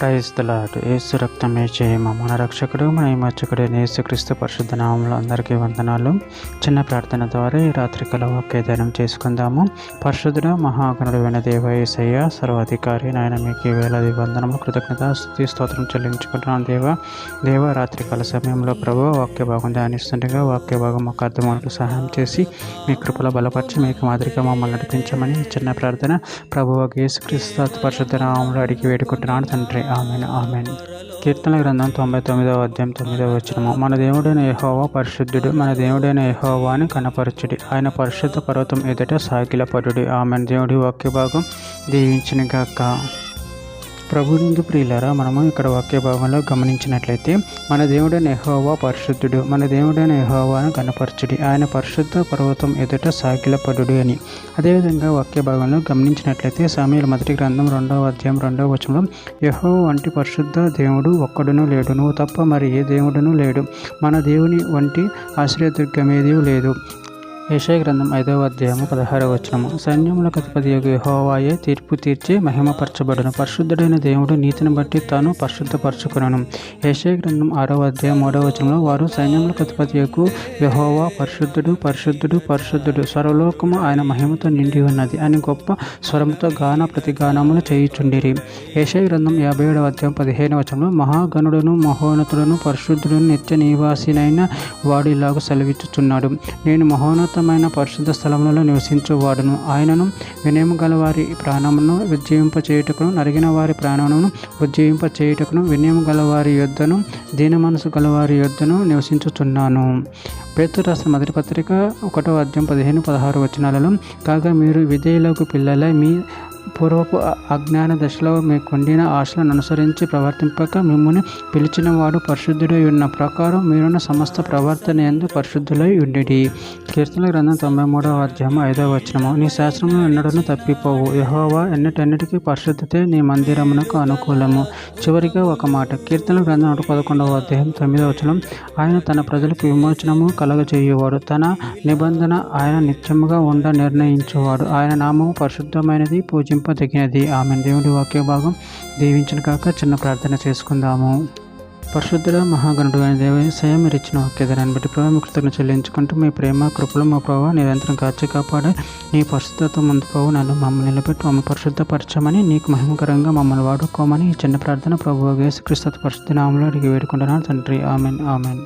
Praise the lord. యేసు రక్తమే జయము. మన రక్షకుడు మన విమోచకుడు యేసుక్రీస్తు పరిశుద్ధ నామములో అందరికీ వందనాలు. చిన్న ప్రార్థన ద్వారా ఈ రాత్రికాల వాక్యధ్యానం చేసుకుందాము. పరిశుద్ధుడు మహాగణుడైన దేవ యేసయ్య సర్వాధికారి నాయన మీకు వేలాది వందనములు కృతజ్ఞత స్తుతి స్తోత్రం చెల్లించుకుంటున్నాను. దేవ రాత్రికాల సమయంలో ప్రభు వాక్య భాగం ధ్యానిస్తుండగా వాక్య భాగం మాకు అర్థమవులకు సహాయం చేసి మీ కృపలో బలపరిచి మీకు మాదిరిగా మమ్మల్ని నడిపించమని చిన్న ప్రార్థన ప్రభువు యేసుక్రీస్తు పరిశుద్ధ నామములో అడిగి వేడుకుంటున్నాను తండ్రి. Amen amen. కీర్తన గ్రంథం 99వ అధ్యాయం 9వ వచనము. మన దేవుడైన యెహోవా పరిశుద్ధుడు, మన దేవుడైన యెహోవాని కనపరచుడి, ఆయన పరిశుద్ధ పర్వతం ఎదుట సాగిలపడుడి. ఆమెన్. దేవుడి వాక్య భాగం దీవించిన గాక. ప్రభునందు ప్రియులారా, మనము ఇక్కడ వాక్య భాగంలో గమనించినట్లయితే మన దేవుడైన యెహోవా పరిశుద్ధుడు, మన దేవుడైన యెహోవాను కనపరచుడి, ఆయన పరిశుద్ధ పర్వతం ఎదుట సాగిలపడుడి అని. అదేవిధంగా వాక్య భాగంలో గమనించినట్లయితే సమూయేలు మొదటి గ్రంథం 2వ అధ్యాయం 2వ వచనంలో యెహోవా వంటి పరిశుద్ధ దేవుడు ఒక్కడునూ లేడు, నువ్వు తప్ప మరి ఏ దేవుడునూ లేడు, మన దేవుని వంటి ఆశ్రయదుర్గమేదీ లేదు. యెషయా గ్రంథం 5వ అధ్యాయము 16వ వచనము. సైన్యములకు అధిపతియగు యెహోవాయే తీర్పు తీర్చి మహిమపరచబడును, పరిశుద్ధుడైన దేవుడు నీతిని బట్టి తాను పరిశుద్ధపరచుకొనును. యెషయా గ్రంథం 6వ అధ్యాయం 3వ వచనంలో వారు సైన్యములకు అధిపతియగు యెహోవా పరిశుద్ధుడు పరిశుద్ధుడు పరిశుద్ధుడు, సర్వలోకము ఆయన మహిమతో నిండి ఉన్నది అని గొప్ప స్వరంతో గాన ప్రతిగానములు చేయుచుండిరి. యెషయా గ్రంథం 57వ అధ్యాయం 15వ వచనంలో మహాగణుడును మహోన్నతుడును పరిశుద్ధుడును నిత్య నివాసినైన వాడు ఇలాగ సెలవిచ్చుచున్నాడు, నేను మహోన్నత పరిశుద్ధ స్థలములలో నివసించువాడును, ఆయనను వినయము గల వారి ప్రాణమును ఉజ్జీవింపచేయుటకును నరిగిన వారి ప్రాణమును ఉజ్జీవింపచేయుటకును వినయము గల వారి యొద్దను దీన మనసు గల వారి యొద్దను నివసించుచున్నాను. పేతురు రాసిన మొదటి పత్రిక 1వ అధ్యాయం 15-16 వచనాలలో కాగా మీరు విధేయులకు పిల్లలై మీ పూర్వపు అజ్ఞాన దశలో మీకుండిన ఆశలను అనుసరించి ప్రవర్తింపక మిమ్మల్ని పిలిచిన వాడు పరిశుద్ధుడై ఉన్న ప్రకారం మీరున్న సమస్త ప్రవర్తన యందు పరిశుద్ధులై ఉండిడి. కీర్తన గ్రంథం 93వ అధ్యాయం 5వ వచనము. నీ శాస్త్రమును ఎన్నడను తప్పిపోవు, యెహోవా ఎన్నటన్నిటికీ పరిశుద్ధతే నీ మందిరమునకు అనుకూలము. చివరిగా ఒక మాట. కీర్తన గ్రంథం 111వ అధ్యాయం 9వ వచనం. ఆయన తన ప్రజలకు విమోచనము కలగజేయువాడు, తన నిబంధన ఆయన నిత్యముగా ఉండ నిర్ణయించువాడు, ఆయన నామము పరిశుద్ధమైనది పూజింపదగినది. ఆమె. దేవుడి వాక్య భాగం దీవించిన కాక. చిన్న ప్రార్థన చేసుకుందాము. పరిశుద్ధుడ మహాగణుడు అయిన దేవ యేసయ్య, మీరు ఇచ్చిన వాక్యధారాన్ని బట్టి ప్రభావ మీ కృతజ్ఞతలు చెల్లించుకుంటూ మీ ప్రేమ కృపలు మా ప్రభావ నిరంతరం కాచి కాపాడే నీ పరిశుద్ధత ముందు ప్రభు నన్ను మమ్మల్ని నిలబెట్టి మమ్మల్ని పరిశుద్ధపరచమని నీకు మహిమకరంగా మమ్మల్ని వాడుకోమని ఈ చిన్న ప్రార్థన ప్రభు యేసుక్రీస్తు పరిశుద్ధ నామములో అడిగి వేడుకుంటున్నాను తండ్రి. Amen amen.